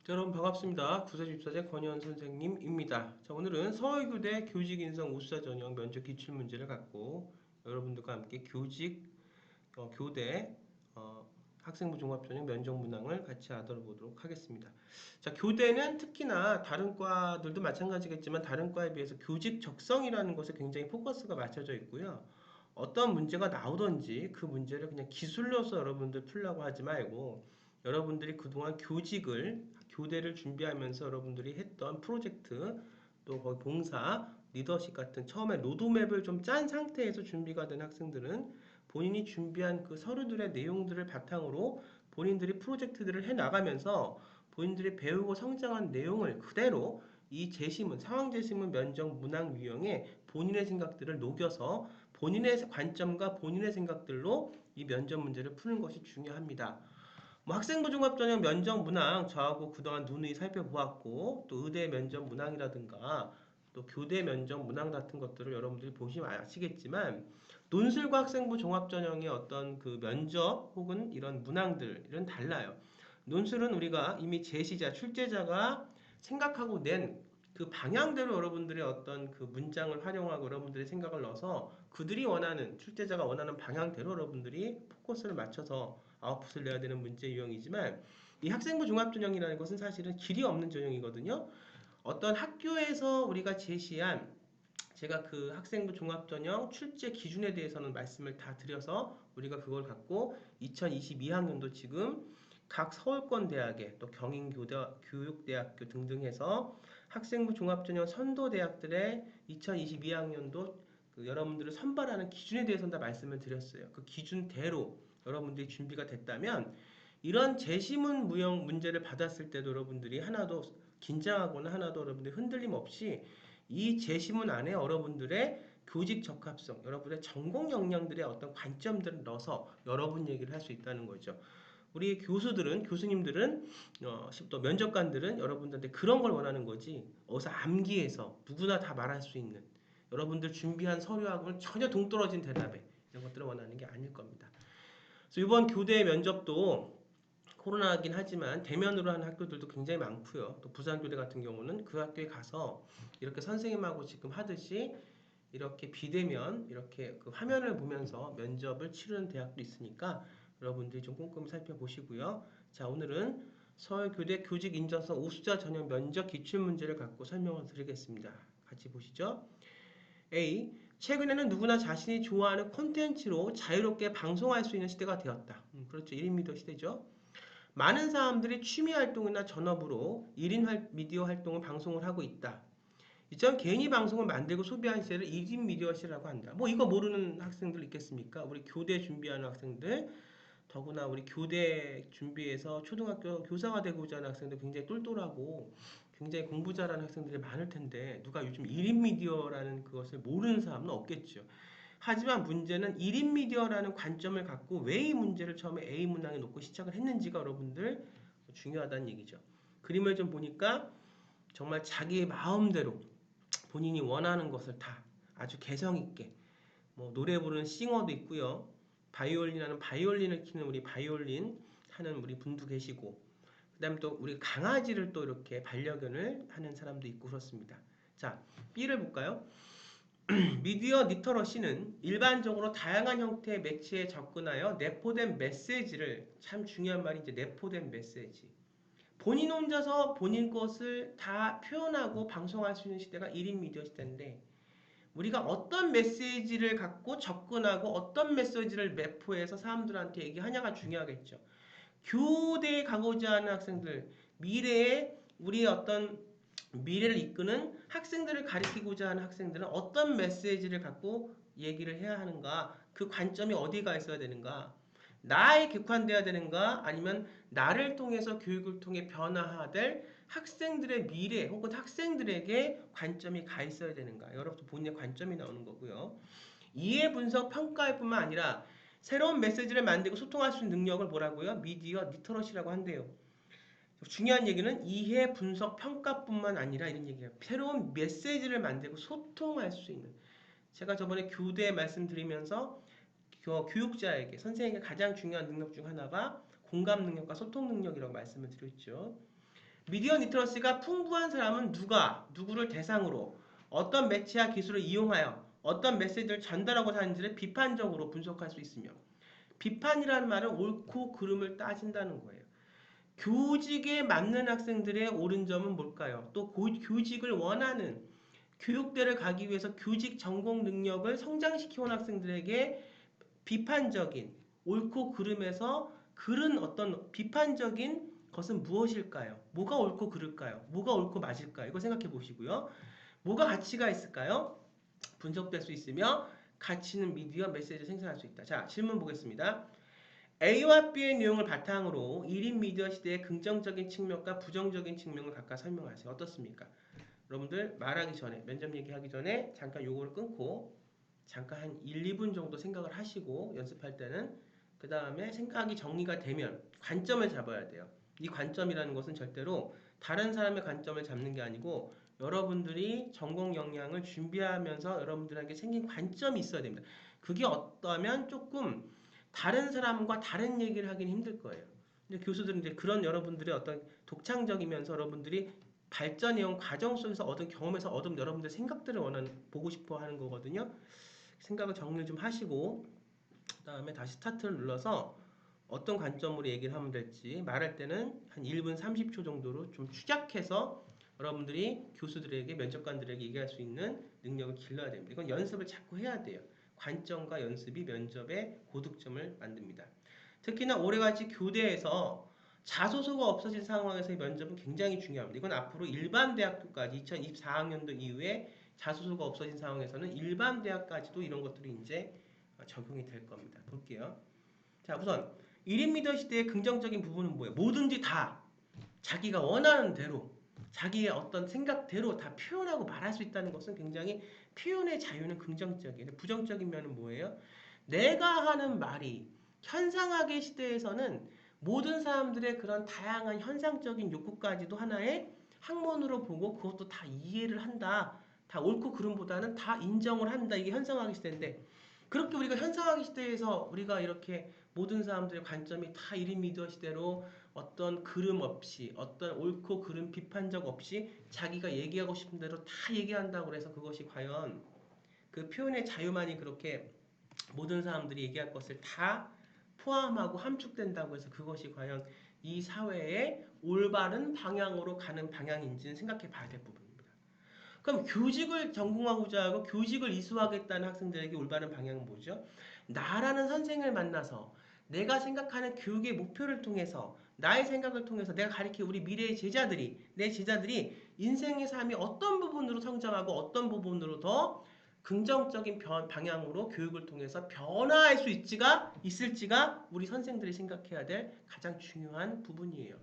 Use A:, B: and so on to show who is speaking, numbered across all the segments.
A: 자, 여러분 반갑습니다. 구세주입사제 권희원 선생님입니다. 자, 오늘은 서울교대 교직인성 우수자 전형 면접 기출문제를 갖고 여러분들과 함께 교대 학생부 종합전형 면접 문항을 같이 알아보도록 하겠습니다. 자, 교대는 특히나 다른 과들도 마찬가지겠지만 다른 과에 비해서 교직 적성이라는 것에 굉장히 포커스가 맞춰져 있고요. 어떤 문제가 나오든지 그 문제를 그냥 기술로서 여러분들 풀려고 하지 말고 여러분들이 그동안 교대를 준비하면서 여러분들이 했던 프로젝트, 또 거기 봉사, 리더십 같은 처음에 로드맵을 좀 짠 상태에서 준비가 된 학생들은 본인이 준비한 그 서류들의 내용들을 바탕으로 본인들이 프로젝트들을 해 나가면서 본인들이 배우고 성장한 내용을 그대로 이 상황 제시문 면접 문항 유형에 본인의 생각들을 녹여서 본인의 관점과 본인의 생각들로 이 면접 문제를 푸는 것이 중요합니다. 뭐 학생부 종합전형 면접 문항 저하고 그동안 누누이 살펴보았고 또 의대 면접 문항이라든가 또 교대 면접 문항 같은 것들을 여러분들이 보시면 아시겠지만 논술과 학생부 종합전형의 어떤 그 면접 혹은 이런 문항들은 달라요. 논술은 우리가 이미 출제자가 생각하고 낸 그 방향대로 여러분들의 어떤 그 문장을 활용하고 여러분들의 생각을 넣어서 그들이 원하는 출제자가 원하는 방향대로 여러분들이 포커스를 맞춰서 아웃풋을 내야 되는 문제 유형이지만 이 학생부 종합전형이라는 것은 사실은 길이 없는 전형이거든요. 어떤 학교에서 우리가 제가 그 학생부 종합전형 출제 기준에 대해서는 말씀을 다 드려서 우리가 그걸 갖고 2022학년도 지금 각 서울권 대학에 또 경인교육대학교 등등 해서 학생부 종합전형 선도대학들의 2022학년도 그 여러분들을 선발하는 기준에 대해서는 다 말씀을 드렸어요. 그 기준대로 여러분들이 준비가 됐다면 이런 제시문 무형 문제를 받았을 때도 여러분들이 하나도 긴장하거나 하나도 여러분들이 흔들림 없이 이 제시문 안에 여러분들의 교직 적합성, 여러분의 전공 역량들의 어떤 관점들을 넣어서 여러분 얘기를 할 수 있다는 거죠. 우리 교수님들은, 또 면접관들은 여러분들한테 그런 걸 원하는 거지, 어디서 암기해서 누구나 다 말할 수 있는, 여러분들 준비한 서류하고는 전혀 동떨어진 대답에, 이런 것들을 원하는 게 아닐 겁니다. 그래서 이번 교대 면접도 코로나긴 하지만 대면으로 하는 학교들도 굉장히 많고요. 또 부산교대 같은 경우는 그 학교에 가서 이렇게 선생님하고 지금 하듯이 이렇게 비대면 이렇게 그 화면을 보면서 면접을 치르는 대학도 있으니까 여러분들이 좀 꼼꼼히 살펴보시고요. 자, 오늘은 서울교대 교직인정성 우수자 전형 면접 기출문제를 갖고 설명을 드리겠습니다. 같이 보시죠. A. 최근에는 누구나 자신이 좋아하는 콘텐츠로 자유롭게 방송할 수 있는 시대가 되었다. 그렇죠. 1인 미디어 시대죠. 많은 사람들이 취미 활동이나 전업으로 1인 미디어 활동을 방송을 하고 있다. 이처럼 개인이 방송을 만들고 소비하는 시대를 1인 미디어 시대라고 한다. 뭐 이거 모르는 학생들 있겠습니까? 우리 교대 준비하는 학생들, 더구나 우리 교대 준비해서 초등학교 교사가 되고자 하는 학생들 굉장히 똘똘하고 굉장히 공부 잘하는 학생들이 많을 텐데 누가 요즘 1인 미디어라는 그것을 모르는 사람은 없겠죠. 하지만 문제는 1인 미디어라는 관점을 갖고 왜 이 문제를 처음에 A 문항에 놓고 시작을 했는지가 여러분들 중요하다는 얘기죠. 그림을 좀 보니까 정말 자기의 마음대로 본인이 원하는 것을 다 아주 개성 있게 뭐 노래 부르는 싱어도 있고요. 바이올린 하는 바이올린을 키는 우리 바이올린 하는 우리 분도 계시고 그다음에 또 우리 강아지를 또 이렇게 반려견을 하는 사람도 있고 그렇습니다. 자, B를 볼까요? 미디어 리터러시는 일반적으로 다양한 형태의 매체에 접근하여 내포된 메시지를 참 중요한 말이 이제 내포된 메시지. 본인 혼자서 본인 것을 다 표현하고 방송할 수 있는 시대가 1인 미디어 시대인데 우리가 어떤 메시지를 갖고 접근하고 어떤 메시지를 매포해서 사람들한테 얘기하냐가 중요하겠죠. 교대에 가고자 하는 학생들, 미래에 우리의 어떤 미래를 이끄는 학생들을 가리키고자 하는 학생들은 어떤 메시지를 갖고 얘기를 해야 하는가? 그 관점이 어디가 있어야 되는가? 나에 객관돼야 되는가? 아니면 나를 통해서 교육을 통해 변화될 학생들의 미래 혹은 학생들에게 관점이 가 있어야 되는가? 여러분 본인의 관점이 나오는 거고요. 이해 분석 평가일 뿐만 아니라 새로운 메시지를 만들고 소통할 수 있는 능력을 뭐라고요? 미디어 리터러시라고 한대요. 중요한 얘기는 이해, 분석, 평가뿐만 아니라 이런 얘기예요. 새로운 메시지를 만들고 소통할 수 있는. 제가 저번에 교대에 말씀드리면서 교육자에게, 선생님에게 가장 중요한 능력 중 하나가 공감 능력과 소통 능력이라고 말씀을 드렸죠. 미디어 리터러시가 풍부한 사람은 누구를 대상으로 어떤 매체와 기술을 이용하여 어떤 메시지를 전달하고 하는지를 비판적으로 분석할 수 있으며 비판이라는 말은 옳고 그름을 따진다는 거예요. 교직에 맞는 학생들의 옳은 점은 뭘까요? 또 교직을 원하는 교육대를 가기 위해서 교직 전공 능력을 성장시켜온 학생들에게 비판적인 옳고 그름에서 그른 어떤 비판적인 것은 무엇일까요? 뭐가 옳고 그를까요? 뭐가 옳고 맞을까요? 이거 생각해 보시고요. 뭐가 가치가 있을까요? 분석될 수 있으며 가치 있는 미디어 메시지를 생산할 수 있다. 자, 질문 보겠습니다. A와 B의 내용을 바탕으로 1인 미디어 시대의 긍정적인 측면과 부정적인 측면을 각각 설명하세요. 어떻습니까? 여러분들 말하기 전에 면접 얘기하기 전에 잠깐 요거를 끊고 잠깐 한 1, 2분 정도 생각을 하시고 연습할 때는 그 다음에 생각이 정리가 되면 관점을 잡아야 돼요. 이 관점이라는 것은 절대로 다른 사람의 관점을 잡는 게 아니고 여러분들이 전공 역량을 준비하면서 여러분들에게 생긴 관점이 있어야 됩니다. 그게 어떠면 조금 다른 사람과 다른 얘기를 하기는 힘들 거예요. 근데 교수들은 이제 그런 여러분들의 어떤 독창적이면서 여러분들이 발전해온 과정 속에서 얻은 경험에서 얻은 여러분들의 생각들을 보고 싶어 하는 거거든요. 생각을 정리 좀 하시고 그 다음에 다시 스타트를 눌러서 어떤 관점으로 얘기를 하면 될지 말할 때는 한 1분 30초 정도로 좀 추적해서 여러분들이 교수들에게 면접관들에게 얘기할 수 있는 능력을 길러야 됩니다. 이건 연습을 자꾸 해야 돼요. 관점과 연습이 면접의 고득점을 만듭니다. 특히나 올해같이 교대에서 자소서가 없어진 상황에서의 면접은 굉장히 중요합니다. 이건 앞으로 일반 대학교까지 2024학년도 이후에 자소서가 없어진 상황에서는 일반 대학까지도 이런 것들이 이제 적용이 될 겁니다. 볼게요. 자, 우선 1인 미디어 시대의 긍정적인 부분은 뭐예요? 뭐든지 다 자기가 원하는 대로 자기의 어떤 생각대로 다 표현하고 말할 수 있다는 것은 굉장히 표현의 자유는 긍정적이에요. 부정적인 면은 뭐예요? 내가 하는 말이 현상학의 시대에서는 모든 사람들의 그런 다양한 현상적인 욕구까지도 하나의 학문으로 보고 그것도 다 이해를 한다. 다 옳고 그름보다는 다 인정을 한다. 이게 현상학의 시대인데 그렇게 우리가 현상학의 시대에서 우리가 이렇게 모든 사람들의 관점이 다 1인 미디어 시대로 어떤 그름 없이 어떤 옳고 그름 비판적 없이 자기가 얘기하고 싶은 대로 다 얘기한다고 해서 그것이 과연 그 표현의 자유만이 그렇게 모든 사람들이 얘기할 것을 다 포함하고 함축된다고 해서 그것이 과연 이 사회의 올바른 방향으로 가는 방향인지는 생각해 봐야 될 부분입니다. 그럼 교직을 전공하고자 하고 교직을 이수하겠다는 학생들에게 올바른 방향은 뭐죠? 나라는 선생을 만나서 내가 생각하는 교육의 목표를 통해서 나의 생각을 통해서 내가 가르칠 우리 미래의 제자들이 내 제자들이 인생의 삶이 어떤 부분으로 성장하고 어떤 부분으로 더 긍정적인 방향으로 교육을 통해서 변화할 수 있을지가 우리 선생들이 생각해야 될 가장 중요한 부분이에요.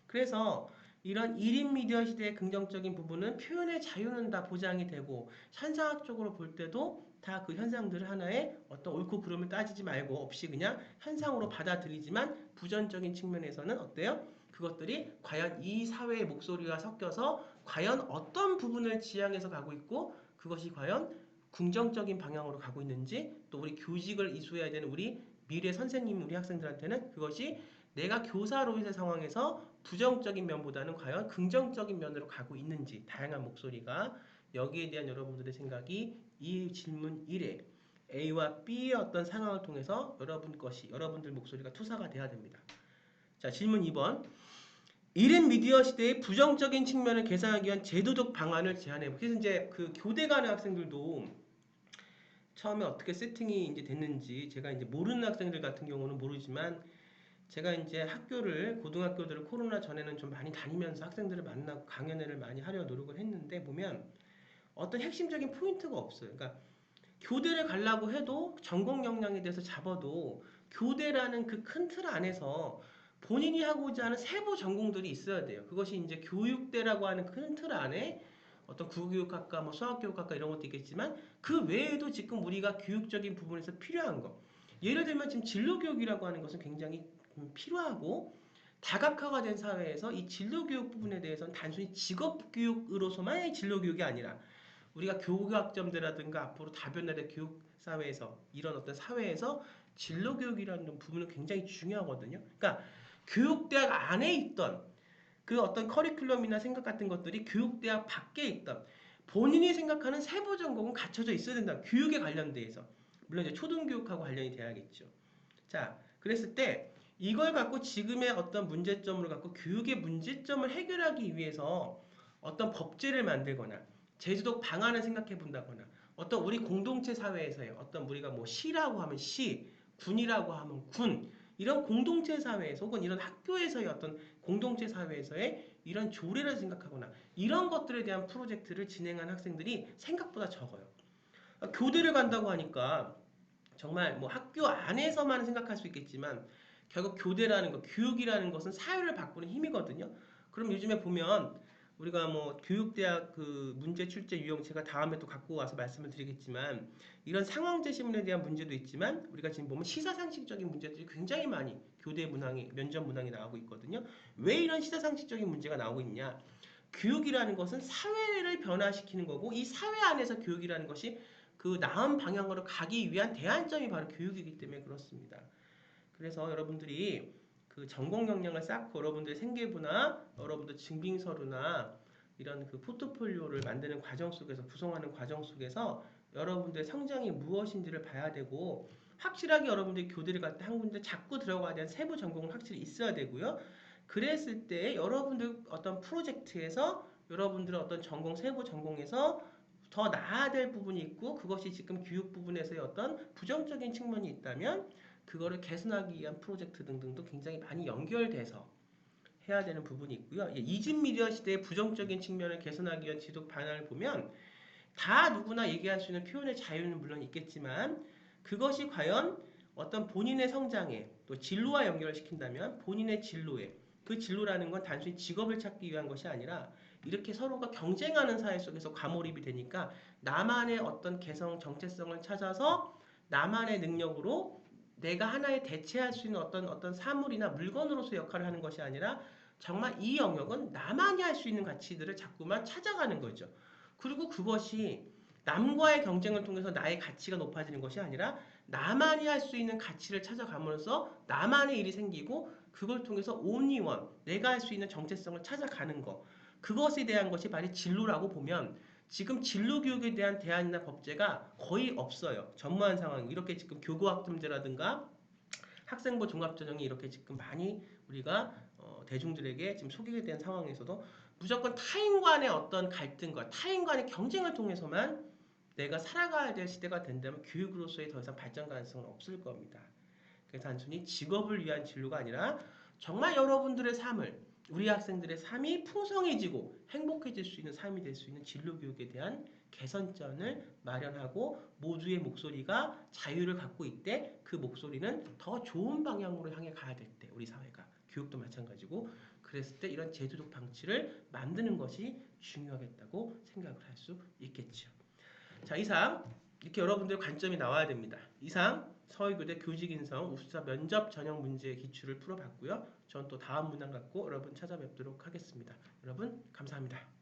A: 그래서 이런 1인 미디어 시대의 긍정적인 부분은 표현의 자유는 다 보장이 되고 현상학적으로 볼 때도 다 그 현상들을 하나의 어떤 옳고 그름을 따지지 말고 없이 그냥 현상으로 받아들이지만 부정적인 측면에서는 어때요? 그것들이 과연 이 사회의 목소리와 섞여서 과연 어떤 부분을 지향해서 가고 있고 그것이 과연 긍정적인 방향으로 가고 있는지 또 우리 교직을 이수해야 되는 우리 미래 선생님 우리 학생들한테는 그것이 내가 교사로서의 상황에서 부정적인 면보다는 과연 긍정적인 면으로 가고 있는지 다양한 목소리가 여기에 대한 여러분들의 생각이 이 질문 1에 A와 B의 어떤 상황을 통해서 여러분들 목소리가 투사가 돼야 됩니다. 자, 질문 2번. 1인 미디어 시대의 부정적인 측면을 개선하기 위한 제도적 방안을 제안해. 그래서 이제 그 교대 가는 학생들도 처음에 어떻게 세팅이 이제 됐는지 제가 이제 모르는 학생들 같은 경우는 모르지만 제가 이제 고등학교들을 코로나 전에는 좀 많이 다니면서 학생들을 만나고 강연회를 많이 하려 노력을 했는데 보면 어떤 핵심적인 포인트가 없어요. 그러니까 교대를 가려고 해도 전공 역량에 대해서 잡아도 교대라는 그 큰 틀 안에서 본인이 하고자 하는 세부 전공들이 있어야 돼요. 그것이 이제 교육대라고 하는 큰 틀 안에 어떤 국어교육학과, 뭐 수학교육학과 이런 것도 있겠지만 그 외에도 지금 우리가 교육적인 부분에서 필요한 거. 예를 들면 지금 진로교육이라고 하는 것은 굉장히 필요하고 다각화가 된 사회에서 이 진로교육 부분에 대해서는 단순히 직업교육으로서만의 진로교육이 아니라 우리가 교육학점대라든가 앞으로 다변화된 교육 사회에서 이런 어떤 사회에서 진로교육이라는 부분은 굉장히 중요하거든요. 그러니까 교육대학 안에 있던 그 어떤 커리큘럼이나 생각 같은 것들이 교육대학 밖에 있던 본인이 생각하는 세부 전공은 갖춰져 있어야 된다. 교육에 관련돼서. 물론 이제 초등교육하고 관련이 돼야겠죠. 자, 그랬을 때 이걸 갖고 지금의 어떤 문제점을 갖고 교육의 문제점을 해결하기 위해서 어떤 법제를 만들거나 제도적 방안을 생각해 본다거나 어떤 우리 공동체 사회에서의 어떤 우리가 뭐 시라고 하면 시, 군이라고 하면 군 이런 공동체 사회에서 혹은 이런 학교에서의 어떤 공동체 사회에서의 이런 조례를 생각하거나 이런 것들에 대한 프로젝트를 진행한 학생들이 생각보다 적어요. 교대를 간다고 하니까 정말 뭐 학교 안에서만 생각할 수 있겠지만 결국 교대라는 것, 교육이라는 것은 사회를 바꾸는 힘이거든요. 그럼 요즘에 보면 우리가 뭐 교육대학 그 문제 출제 유형 제가 다음에 또 갖고 와서 말씀을 드리겠지만 이런 상황제 시문에 대한 문제도 있지만 우리가 지금 보면 시사상식적인 문제들이 굉장히 많이 교대 문항이 면접 문항이 나오고 있거든요. 왜 이런 시사상식적인 문제가 나오고 있냐? 교육이라는 것은 사회를 변화시키는 거고 이 사회 안에서 교육이라는 것이 그 나은 방향으로 가기 위한 대안점이 바로 교육이기 때문에 그렇습니다. 그래서 여러분들이 그 전공 역량을 쌓고 여러분들의 생계부나 여러분들 증빙서류나 이런 그 포트폴리오를 만드는 과정 속에서 구성하는 과정 속에서 여러분들의 성장이 무엇인지를 봐야 되고 확실하게 여러분들이 교대를 갈 때 한 군데 자꾸 들어가야 되는 세부 전공은 확실히 있어야 되고요. 그랬을 때 여러분들 어떤 프로젝트에서 여러분들의 어떤 전공 세부 전공에서 더 나아야 될 부분이 있고 그것이 지금 교육 부분에서의 어떤 부정적인 측면이 있다면 그거를 개선하기 위한 프로젝트 등등도 굉장히 많이 연결돼서 해야 되는 부분이 있고요. 이집 미디어 시대의 부정적인 측면을 개선하기 위한 지속 방안을 보면 다 누구나 얘기할 수 있는 표현의 자유는 물론 있겠지만 그것이 과연 어떤 본인의 성장에 또 진로와 연결을 시킨다면 본인의 진로에 그 진로라는 건 단순히 직업을 찾기 위한 것이 아니라 이렇게 서로가 경쟁하는 사회 속에서 과몰입이 되니까 나만의 어떤 개성 정체성을 찾아서 나만의 능력으로 내가 하나에 대체할 수 있는 어떤 사물이나 물건으로서 역할을 하는 것이 아니라 정말 이 영역은 나만이 할 수 있는 가치들을 자꾸만 찾아가는 거죠. 그리고 그것이 남과의 경쟁을 통해서 나의 가치가 높아지는 것이 아니라 나만이 할 수 있는 가치를 찾아감으로써 나만의 일이 생기고 그걸 통해서 only one, 내가 할 수 있는 정체성을 찾아가는 것. 그것에 대한 것이 바로 진로라고 보면 지금 진로 교육에 대한 대안이나 법제가 거의 없어요. 전무한 상황. 이렇게 지금 교구학점제라든가 학생부 종합전형이 이렇게 지금 많이 우리가 대중들에게 지금 소개가 된 상황에서도 무조건 타인 간의 어떤 갈등과 타인 간의 경쟁을 통해서만 내가 살아가야 될 시대가 된다면 교육으로서의 더 이상 발전 가능성은 없을 겁니다. 그래서 단순히 직업을 위한 진로가 아니라 정말 여러분들의 삶을 우리 학생들의 삶이 풍성해지고 행복해질 수 있는 삶이 될 수 있는 진로 교육에 대한 개선점을 마련하고 모두의 목소리가 자유를 갖고 있대 그 목소리는 더 좋은 방향으로 향해 가야 될 때 우리 사회가 교육도 마찬가지고 그랬을 때 이런 제도적 방치를 만드는 것이 중요하겠다고 생각을 할 수 있겠죠. 자, 이상 이렇게 여러분들 관점이 나와야 됩니다. 이상 서울교대 교직인성 우수자 면접 전형 문제의 기출을 풀어봤고요. 전 또 다음 문항 갖고 여러분 찾아뵙도록 하겠습니다. 여러분 감사합니다.